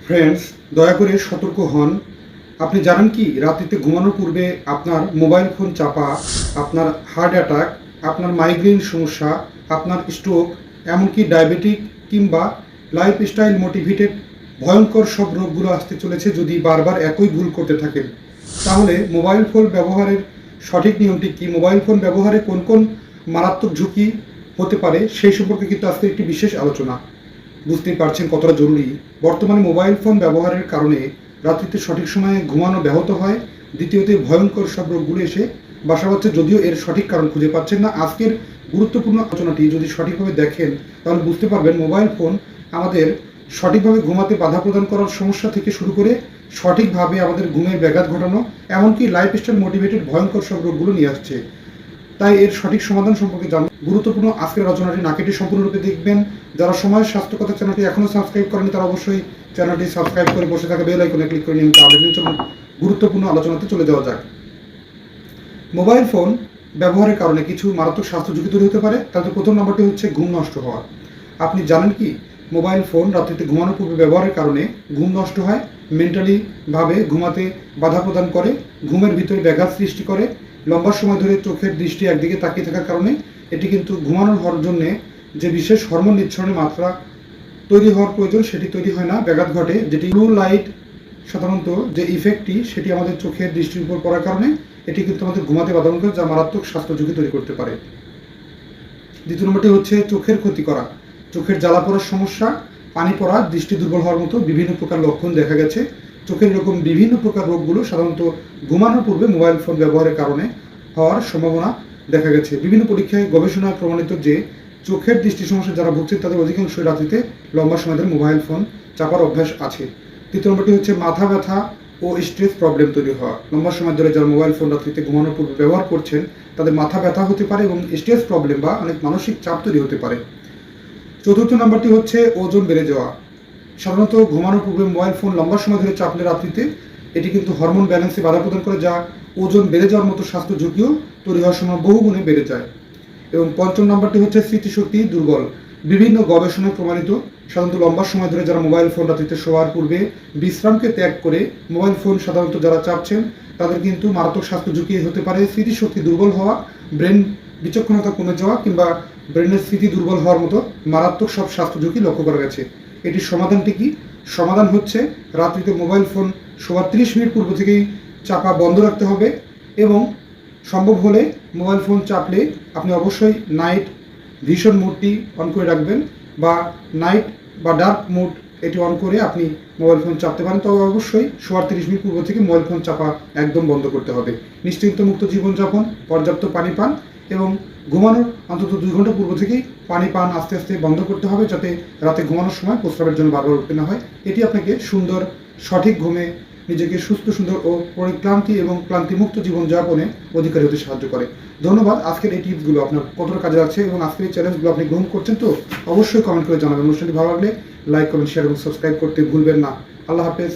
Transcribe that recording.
Friends, দয়া করে সতর্ক হন। আপনি জানেন কি রাত্রিতে ঘুমানোর পূর্বে আপনার মোবাইল ফোন চাপা আপনার হার্ট অ্যাটাক, আপনার মাইগ্রেন সমস্যা, আপনার স্ট্রোক, এমনকি ডায়াবেটিক কিংবা লাইফস্টাইল মোটিভেটেড ভয়ঙ্কর সব রোগগুলো আসতে চলেছে যদি বারবার একই ভুল করতে থাকেন। তাহলে মোবাইল ফোন ব্যবহারের সঠিক নিয়মটি কি, মোবাইল ফোন ব্যবহারে কোন কোন মারাত্মক ঝুঁকি হতে পারে সেই সম্পর্কে কিন্তু আজকে একটি বিশেষ আলোচনা। বুঝতেই পারছেন কতটা জরুরি। বর্তমানে মোবাইল ফোন ব্যবহারের কারণে রাত্রিতে সঠিক সময়ে ঘুমানো ব্যাহত হয়। দ্বিতীয়ত ভয়ঙ্কর সব রোগগুলো এসে বাসা বাঁধছে, যদিও এর সঠিক কারণ খুঁজে পাচ্ছেন না। আজকের গুরুত্বপূর্ণ আলোচনাটি যদি সঠিকভাবে দেখেন তাহলে বুঝতে পারবেন মোবাইল ফোন আমাদের সঠিকভাবে ঘুমাতে বাধা প্রদান করার সমস্যা থেকে শুরু করে সঠিকভাবে আমাদের ঘুমের ব্যাঘাত ঘটানো, এমনকি লাইফস্টাইল মোটিভেটেড ভয়ঙ্কর সব রোগগুলো নিয়ে আসছে। তাই এর সঠিক সমাধান সম্পর্কে জানবেন। গুরুত্বপূর্ণ আজকের আলোচনাটি না কেটে সম্পূর্ণরূপে দেখবেন। যারা সময় স্বাস্থ্য কথা চ্যানেলটি এখনও সাবস্ক্রাইব করেনি তারা অবশ্যই চ্যানেলটি সাবস্ক্রাইব করে বসে থাকা বেল আইকনে ক্লিক করে নিয়মিত আপডেট নিয়ে চলুন গুরুত্বপূর্ণ আলোচনাতে চলে যাওয়া যাক। মোবাইল ফোন ব্যবহারের কারণে কিছু মারাত্মক স্বাস্থ্য ঝুঁকি তৈরি হতে পারে। তাদের প্রথম নম্বরটি হচ্ছে ঘুম নষ্ট হওয়া। আপনি জানেন কি মোবাইল ফোন রাত্রিতে ঘুমানোর পূর্বে ব্যবহারের কারণে ঘুম নষ্ট হয়, মেন্টালি ভাবে ঘুমাতে বাধা প্রদান করে, ঘুমের ভিতরে ব্যাঘাত সৃষ্টি করে। লম্বা সময় ধরে চোখের দৃষ্টি একদিকে তাকিয়ে থাকার কারণে এটি কিন্তু ঘুমানোর হওয়ার জন্য যে বিশেষ হরমোন নিঃসরণের মাত্রা তৈরি হওয়ার প্রয়োজন সেটি তৈরি হয় না, ব্যাঘাত ঘটে। যেটি ব্লু লাইট সাধারণত যে ইফেক্টটি সেটি আমাদের চোখের দৃষ্টির উপর পড়ার কারণে এটি কিন্তু আমাদের ঘুমাতে বাধা করে, যা মারাত্মক স্বাস্থ্য ঝুঁকি তৈরি করতে পারে। দ্বিতীয় নম্বরটি হচ্ছে চোখের ক্ষতি করা। চোখের জ্বালা পড়ার সমস্যা, পানি পড়া, দৃষ্টি দুর্বল হওয়ার মতো বিভিন্ন প্রকার লক্ষণ দেখা গেছে। চোখের এরকম বিভিন্ন প্রকার রোগগুলো সাধারণত ঘুমানোর পূর্বে মোবাইল ফোন ব্যবহারের কারণে হওয়ার সম্ভাবনা দেখা গেছে। বিভিন্ন পরীক্ষায় গবেষণায় প্রমাণিত যে চোখের দৃষ্টি সমস্যা যারা ভুগছে তাদের অধিকাংশই রাত্রিতে লম্বা সময় ধরে মোবাইল ফোন চাপার অভ্যাস আছে। তৃতীয় নম্বরটি হচ্ছে মাথা ব্যথা ও স্ট্রেস প্রবলেম তৈরি হওয়া। লম্বা সময় ধরে যারা মোবাইল ফোন রাত্রিতে ঘুমানোর পূর্বে ব্যবহার করছেন তাদের মাথা ব্যথা হতে পারে এবং স্ট্রেস প্রবলেম বা অনেক মানসিক চাপ তৈরি হতে পারে। চতুর্থ নম্বরটি হচ্ছে ওজন বেড়ে যাওয়া। সাধারণত ঘুমানোর পূর্বে মোবাইল ফোন লম্বা সময় ধরে চাপলে রাত্রিতে এটি কিন্তু হরমোন ব্যালেন্সে বাধা প্রদান করে, যা ওজন বেড়ে যাওয়ার মতো স্বাস্থ্য ঝুঁকিও তৈরি হওয়ার সময় বহুগুণে বেড়ে যায়। এবং পঞ্চম নম্বরটি হচ্ছে স্মৃতিশক্তি দুর্বল। বিভিন্ন গবেষণায় প্রমাণিত সাধারণত লম্বা সময় ধরে যারা মোবাইল ফোন রাত্রিতে শোয়ার পূর্বে বিশ্রামকে ত্যাগ করে মোবাইল ফোন সাধারণত যারা চাপছেন তাদের কিন্তু মারাত্মক স্বাস্থ্য ঝুঁকি হতে পারে স্মৃতিশক্তি দুর্বল হওয়া, ব্রেন বিচক্ষণতা কমে যাওয়া কিংবা ব্রেনের স্মৃতি দুর্বল হওয়ার মতো মারাত্মক সব স্বাস্থ্য ঝুঁকি লক্ষ্য করা গেছে। এটির সমাধানটি কি? সমাধান হচ্ছে রাত্রিতে মোবাইল ফোন শোয়ার 30 মিনিট পূর্ব থেকেই চাপা বন্ধ রাখতে হবে এবং সম্ভব হলে মোবাইল ফোন চাপলে আপনি অবশ্যই নাইট ভিশন মোডটি অন করে রাখবেন বা নাইট বা ডার্ক মোড এটি অন করে আপনি মোবাইল ফোন চাপতে পারেন। তবে অবশ্যই শোয়ার 30 মিনিট পূর্ব থেকে মোবাইল ফোন চাপা একদম বন্ধ করতে হবে। নিশ্চিন্তমুক্ত জীবনযাপন, পর্যাপ্ত পানি পান এবং ঘুমানোর অন্তত 2 ঘন্টা পূর্ব থেকেই পানি পান আস্তে আস্তে বন্ধ করতে হবে, যাতে রাতে ঘুমানোর সময় প্রস্রাবের জন্য বারবার উঠতে না হয়। এটি আপনাকে সুন্দর সঠিক ঘুমে নিজেকে সুস্থ সুন্দর ও পরিক্লান্তি এবং ক্লান্তিমুক্ত জীবনযাপনে অধিকারী হতে সাহায্য করে। ধন্যবাদ। আজকের এই টিপসগুলো আপনার কতটা কাজে লাগছে এবং আজকের এই চ্যালেঞ্জগুলো আপনি গ্রহণ করছেন তো অবশ্যই কমেন্ট করে জানাবেন। অনুষ্ঠানটি ভালো লাগলে লাইক, কমেন্ট, শেয়ার এবং সাবস্ক্রাইব করতে ভুলবেন না। আল্লাহ হাফেজ।